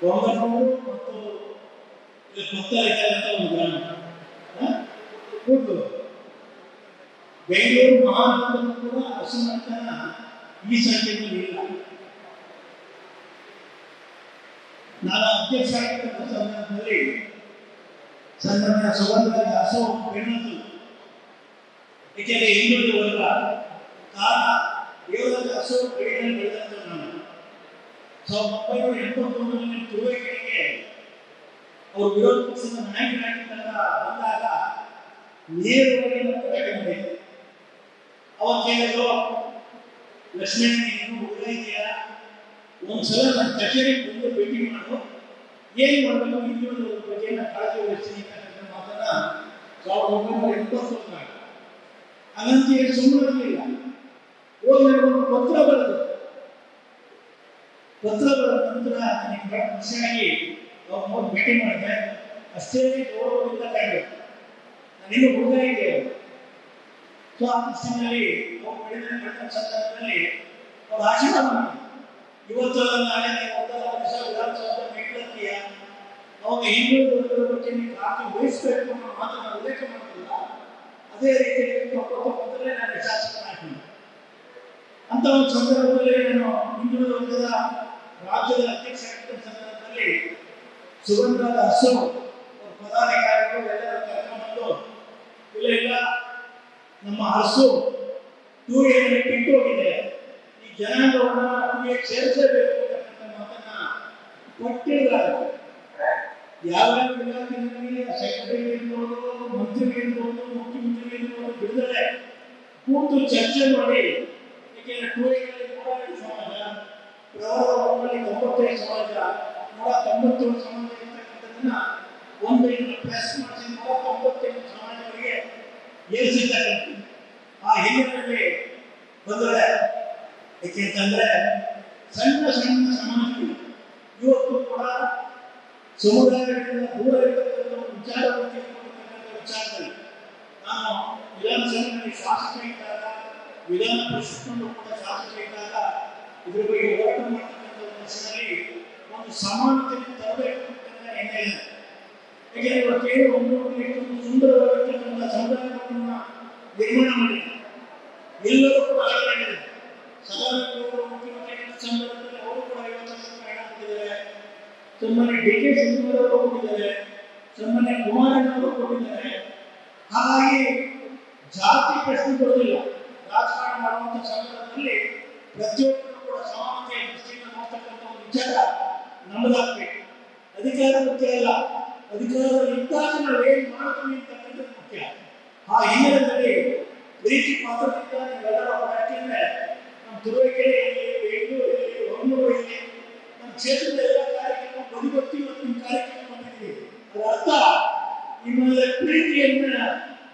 ಗೊಂಗನೂರು ಮತ್ತು ಕೊತ್ತಲಿಗೆ ಅಂತ ಒಂದು ಗ್ರಾಮ, ಕೂಡ್ಲು. ಬೆಂಗಳೂರು ಮಹಾನಗರದಲ್ಲೂ ಕೂಡ ಹಸುಮಂತನ ಈ ಸಂಖ್ಯೆಯಲ್ಲಿ ಇಲ್ಲ. ನಾನು ಅಧ್ಯಕ್ಷ ಆಗಿದ್ದ ಸಂದರ್ಭದಲ್ಲಿ ಸನ್ಮಾನ್ಯ ಸುಗಂಧರಾಜ ಹಸು ಬೆಳೆದು ಏಕೆಂದರೆ ಹಿಂದುಳಿದ ವರ್ಗ ಕಾರಣ ದೇವರಾಜ ಹಸು ಬೆಳೆಯನ್ನು ಬೆಳೆದಂತ ನಾನು 1981ರಲ್ಲಿ ತುರುವೇಕೆರೆಗೆ ಅವರು ವಿರೋಧ ಪಕ್ಷದ ನಾಯಕರಾಗಿದ್ದಾಗ ಬಂದಾಗ ನೇರವಾಗಿ ಕರೆಗೊಂಡಿದ್ದೆ. ಅವತ್ತೇನೋ ಲಕ್ಷ್ಮೀ ನೀನು ಹುಡುಗ ಇದೆಯಾ, ಒಂದ್ಸಲ ನನ್ನ ಕಚೇರಿಗೆ ಬಂದು ಭೇಟಿ ಮಾಡು, ಏನು ಮಾಡಬೇಕು ಹಿಂದುಳಿದವರ ಬಗ್ಗೆ ನಾನು ಕಾಳಜಿ ವಹಿಸ್ತೀನಿ ಅಂತಕ್ಕಂಥ ಮಾತನ್ನ 1981 ಅನಂತರ ಸುಮ್ಮನಿರಲಿಲ್ಲ. ಹೋಗಿ ಒಂದು ಪತ್ರ ಬರೆದ ನಂತರ ನನಗೆ ಬಹಳ ಖುಷಿಯಾಗಿ ಅವ್ರು ಭೇಟಿ ಮಾಡಿದೆ. ಅಷ್ಟೇ ಗೌರವದಿಂದ ಕಾಯ್ಬೇಕು, ನಾನಿನ್ನು ಹುಡುಗ ಇದೆ. ಸೊ ಆ ದೃಷ್ಟಿನಲ್ಲಿ ಅವ್ರು ಬೆಳೆದ ಸಂದರ್ಭದಲ್ಲಿ ಅವ್ರು ಆಶೀರ್ವಾದ ಮಾಡಿ ಇವತ್ತು ನಾಳೆ ಒಂದರ ವರ್ಷ ವಿಧಾನಸೌಧ ಮೆಟ್ಲತ್ತೀಯ, ಅವಾಗ ಹಿಂದುಳಿದವರ ಬಗ್ಗೆ ನೀವು ಕಾಳಜಿ ವಹಿಸಬೇಕು ಅನ್ನೋ ಮಾತನ್ನು ಉಲ್ಲೇಖ ಮಾಡಿಲ್ಲ. ಅದೇ ರೀತಿ 1991ರಲ್ಲಿ ನಾನು ಶಾಸಕನಾಗ್ತೀನಿ. ಅಂತ ಒಂದು ಸಂದರ್ಭದಲ್ಲಿ ನಾನು ಹಿಂದುಳಿದ ವರ್ಗದ ರಾಜ್ಯದ ಅಧ್ಯಕ್ಷ ಆಗಿದ್ದ ಸಂದರ್ಭದಲ್ಲಿ ಸುಗಂಧರಾಜ ಹಸು ಪದಾಧಿಕಾರಿಗಳು ಎಲ್ಲರೂ ಕರ್ಕೊಂಡು ಇಲ್ಲ ನಮ್ಮ ಹಸು 2A ಬಿಟ್ಟು ಹೋಗಿದೆ, ಈ ಜನಾಂಗವನ್ನು 2A ಸೇರಿಸಬೇಕು ಅಂತಕ್ಕಂಥ ಮಾತನ್ನ ಕೊಟ್ಟಿದ್ದಾರೆ. ಯಾವ್ಯಾವ ಇಲಾಖೆಗಳಲ್ಲಿ ಸೆಕ್ರೆಟರಿ ಇರ್ಬೋದು, ಮಂತ್ರಿಗಳು ಇರ್ಬೋದು, ಮುಖ್ಯಮಂತ್ರಿ ಇರ್ಬೋದು ಬಿಡುಗಡೆ ಕೂತು ಚರ್ಚೆ ಮಾಡಿ, ಏಕೆಂದರೆ 2A ಹೋರಾಟ ಸಮಾಜ, ಪ್ರವರ್ಗದಲ್ಲಿ 95 ಸಮಾಜ, 197 ಸಮಾಜ ಇರ್ತಕ್ಕಂಥದ್ದನ್ನ ಒಂದು ಪ್ರೆಸ್ ಮಾಡಿಸಿ 198 ಸಮಾಜಗಳಿಗೆ ಏರಿಸಿರ್ತಕ್ಕಂಥ ಆ ಹಿನ್ನೆಲೆಯಲ್ಲಿ ಬಂದರೆ, ಏಕೆಂತಂದ್ರೆ ಸಣ್ಣ ಸಮಾಜಗಳು ಇವತ್ತು ಕೂಡ ಸಮುದಾಯಗಳಿಂದ ದೂರ ಇರತಕ್ಕಂಥ ವಿಚಾರವನ್ನು ತೆಗೆದುಕೊಳ್ಳತಕ್ಕಂಥ ವಿಚಾರದಲ್ಲಿ ನಾನು ವಿಧಾನಸಭೆಯಲ್ಲಿ ಶಾಸಕ ಇದ್ದಾಗ, ವಿಧಾನ ಪರಿಷತ್ನಲ್ಲೂ ಕೂಡ ಶಾಸಕ ಇದ್ದಾಗ ಇದ್ರ ಬಗ್ಗೆ ಹೋರಾಟ ಮಾಡತಕ್ಕಂಥ ವರ್ಷದಲ್ಲಿ ಒಂದು ಸಮಾನತೆಯನ್ನು ತರಬೇಕು ಅಂತ ಹಿನ್ನೆಲೆ. ಯಾಕೆಂದರೆ ಇವತ್ತೇನು ಒಂದು ಸುಂದರವಾಗಿರ್ತಕ್ಕಂಥ ಸಮುದಾಯವನ್ನು ನಿರ್ಮಾಣ ಮಾಡಿದೆ, ಎಲ್ಲರೂ ಕೂಡ ಆಗಿದೆ. ಸದಾನಂದಗೌಡರು ಮುಖ್ಯಮಂತ್ರಿ ಸಂದರ್ಭದಲ್ಲಿ ಅವರು ಕೂಡ 50 ಲಕ್ಷ ಹಣ ಕೊಟ್ಟಿದ್ದಾರೆ, ಸನ್ಮಾನ್ಯ DK ಶಿವಕುಮಾರ್ ಅವರು ಕೊಟ್ಟಿದ್ದಾರೆ, ಸನ್ಮಾನ್ಯ ಕುಮಾರಣ್ಣವರು ಕೊಟ್ಟಿದ್ದಾರೆ. ಹಾಗಾಗಿ ಜಾತಿ ಪ್ರಶ್ನೆ ಬರುವುದಿಲ್ಲ. ರಾಜಕಾರಣ ಮಾಡುವಂಥ ಸಂದರ್ಭದಲ್ಲಿ ಪ್ರತಿಯೊಬ್ಬರು ಕೂಡ ಸಮಾನತೆಯ ದೃಷ್ಟಿಯಿಂದ ನೋಡ್ತಕ್ಕಂಥ ಒಂದು ವಿಚಾರ ನಮ್ಮದಾಗಬೇಕು. ಅಧಿಕಾರ ಮುಖ್ಯ ಅಲ್ಲ, ಅಧಿಕಾರದಲ್ಲಿ ಇದ್ದಾಗ ನಾವು ಏನು ಮಾಡ್ತೀವಿ ಅಂತಕ್ಕಂಥದ್ದು ಮುಖ್ಯ. ಆ ಹಿನ್ನೆಲೆಯಲ್ಲಿ ಪ್ರೀತಿ ಪಾತ್ರದಿಂದ ನೀವೆಲ್ಲರ ಯಾಕೆಂದ್ರೆ ನಮ್ಮ ತುರುವೇಕೆರೆಯಲ್ಲಿ, ಬೆಂಗಳೂರಲ್ಲಿ, ಹೊನ್ನೂರಲ್ಲಿ, ನಮ್ಮ ಕ್ಷೇತ್ರದ ಎಲ್ಲ ಕಾರ್ಯಕ್ರಮ ಬದಿಗೊತ್ತಿ ಇವತ್ತು ನಿಮ್ಮ ಕಾರ್ಯಕ್ರಮ ಬಂದಿದ್ದೀವಿ. ಅದರ ಅರ್ಥ ನಿಮ್ಮಲ್ಲಿ ಪ್ರೀತಿಯನ್ನ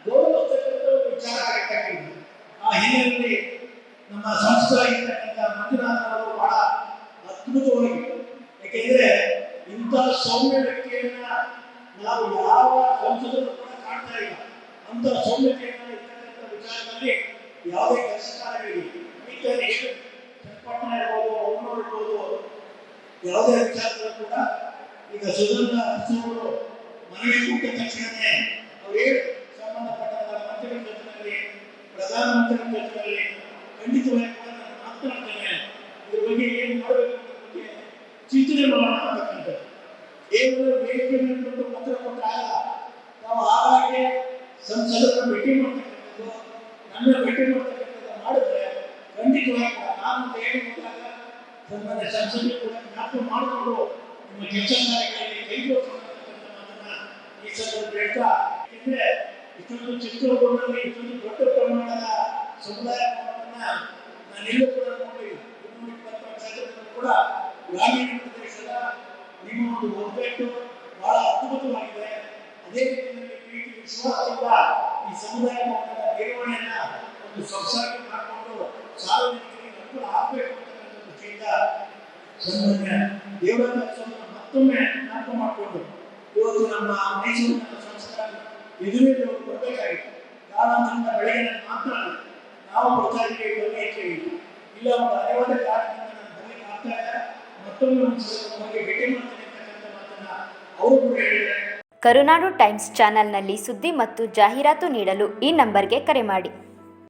ಗೌರವಿಸ್ತಕ್ಕಂಥ ವಿಚಾರ ಆಗಬೇಕಾಗಿದೆ. ಆ ಹಿನ್ನೆಲೆಯಲ್ಲಿ ನಮ್ಮ ಸಂಸ್ಥೆಯಾಗಿರ್ತಕ್ಕಂಥ ಮಂಜುನಾಥ್ ಅವರು ಬಹಳ ಅದ್ಭುತವಾಗಿ, ಯಾಕೆಂದ್ರೆ ಇಂಥ ಸೌಮ್ಯ ವ್ಯಕ್ತಿಯನ್ನ ನಾವು ಯಾವ ಸಂಸದರು ಕೂಡ ಕಾಣ್ತಾ ಇಲ್ಲ. ಅಂತ ಸೌಮ್ಯತೆಯನ್ನು ಇರ್ತಕ್ಕಂಥ ವಿಚಾರದಲ್ಲಿ ಯಾವುದೇ ಕೆಲಸ ಕಾರ್ಯಗಳಿಲ್ಲ. ಚನ್ನಪಟ್ಟಣ ಇರ್ಬೋದು, ಹೊನ್ನೂರು ಇರ್ಬೋದು, ಯಾವುದೇ ವಿಚಾರಗಳು ಕೂಡ ಈಗ ಸುಗಂಧ ಹಸು ಮನೆಗೆ ಕೊಟ್ಟ ತಕ್ಷಣವೇ ಅವ್ರು ಹೇಳಿ ಸಂಬಂಧಪಟ್ಟಂತ ಮಂತ್ರಿಗಳ ಜೊತೆಯಲ್ಲಿ, ಪ್ರಧಾನಮಂತ್ರಿಗಳ ಜೊತೆಯಲ್ಲಿ ಖಂಡಿತವಾಗಿ ಕೂಡ ನಾನು ಮಾತನಾಡ್ತೇನೆ. ಇದ್ರ ಬಗ್ಗೆ ಏನು ಮಾಡಬೇಕು ಅನ್ನೋದ್ರ ಬಗ್ಗೆ ಚಿಂತನೆ ಮಾಡೋಣ ಅಂತಕ್ಕಂಥದ್ದು. ಕೇವಲ ವೇದಿಕೆ ಮೇಲೆ ಪತ್ರ ಕೊಟ್ಟಾಗ ನಾವು ಹಾಗಾಗಿ ಸಂಸದರನ್ನು ಭೇಟಿ ಮಾಡ್ತಕ್ಕಂಥದ್ದು, ನನ್ನ ಭೇಟಿ ಮಾಡ್ತಕ್ಕಂಥದ್ದು ಮಾಡಿದ್ರೆ ಖಂಡಿತವಾಗಿ ನಾನು ಹೇಳಿ ಹೋದಾಗ ಸನ್ಮಾನ್ಯ ಸಂಸದರು ಕೂಡ ಜ್ಞಾಪಕ ಮಾಡಿಕೊಂಡು ನಿಮ್ಮ ಕೆಲಸ ಕಾರ್ಯಗಳಲ್ಲಿ ಕೈಗೊಳ್ತಕ್ಕಂಥ ಮಾತನ್ನ ಈ ಸಂದರ್ಭ ಹೇಳ್ತಾ, ಯಾಕೆಂದ್ರೆ ಇಷ್ಟೊಂದು ಚಿತ್ರದುರ್ಗದಲ್ಲಿ ಇಷ್ಟೊಂದು ದೊಡ್ಡ ಪ್ರಮಾಣದ ಸಮುದಾಯ ಭವನವನ್ನ ನಾನೆಲ್ಲೂ ಕೂಡ ನೋಡಿಲ್ಲ. 220 ಕ್ಷೇತ್ರದಲ್ಲೂ ಕೂಡ ಗ್ರಾಮೀಣ ಪ್ರದೇಶದ ನಿಮ್ಮ ಒಂದು ಒಗ್ಗಟ್ಟು ಬಹಳ ಅದ್ಭುತವಾಗಿದೆ. ಅದೇ ರೀತಿಯಲ್ಲಿ ಪ್ರೀತಿ ವಿಶ್ವಾಸದಿಂದ ಈ ಸಮುದಾಯ ಭವನದ ನಿರ್ವಹಣೆಯನ್ನ ಒಂದು ಸೊಗಸಾಗಿ ಮಾಡಿಕೊಂಡು ಸಾರ್ವಜನಿಕರಿಗೆ ಅನುಕೂಲ ಆಗಬೇಕು ಅಂತಕ್ಕಂಥ ದೃಷ್ಟಿಯಿಂದ ಸನ್ಮಾನ್ಯ ದೇವರಾಜ ಮತ್ತೊಮ್ಮೆ ಜ್ಞಾಪಕ ಮಾಡಿಕೊಂಡು ಇವತ್ತು ನಮ್ಮ ಮೈಸೂರಿನ ಸಂಸ್ಕಾರ ಎದುರಿಗೆ ಬರಬೇಕಾಗಿತ್ತು. ಕಾರಣದಿಂದ ಬೆಳಗ್ಗೆ ನಾನು ಮಾತನಾಡಿ ನಾವು ಪ್ರಚಾರಕ್ಕೆ ಬರಲಿಕ್ಕೆ ಇಲ್ಲ, ಒಂದು ಅನಿವಾರ್ಯ ಕಾರಣದಿಂದ ನಾನು ಬರಲಿಕ್ಕೆ ಆಗ್ತಾ ಇಲ್ಲ. ಮತ್ತೊಮ್ಮೆ ಒಂದು ಭೇಟಿ ಮಾಡ್ತೇನೆ ಅವರು ಕೂಡ ಹೇಳಿದ್ದಾರೆ. ಕರುನಾಡು ಟೈಮ್ಸ್ ಚಾನೆಲ್ನಲ್ಲಿ ಸುದ್ದಿ ಮತ್ತು ಜಾಹೀರಾತು ನೀಡಲು ಈ ನಂಬರ್ಗೆ ಕರೆ ಮಾಡಿ.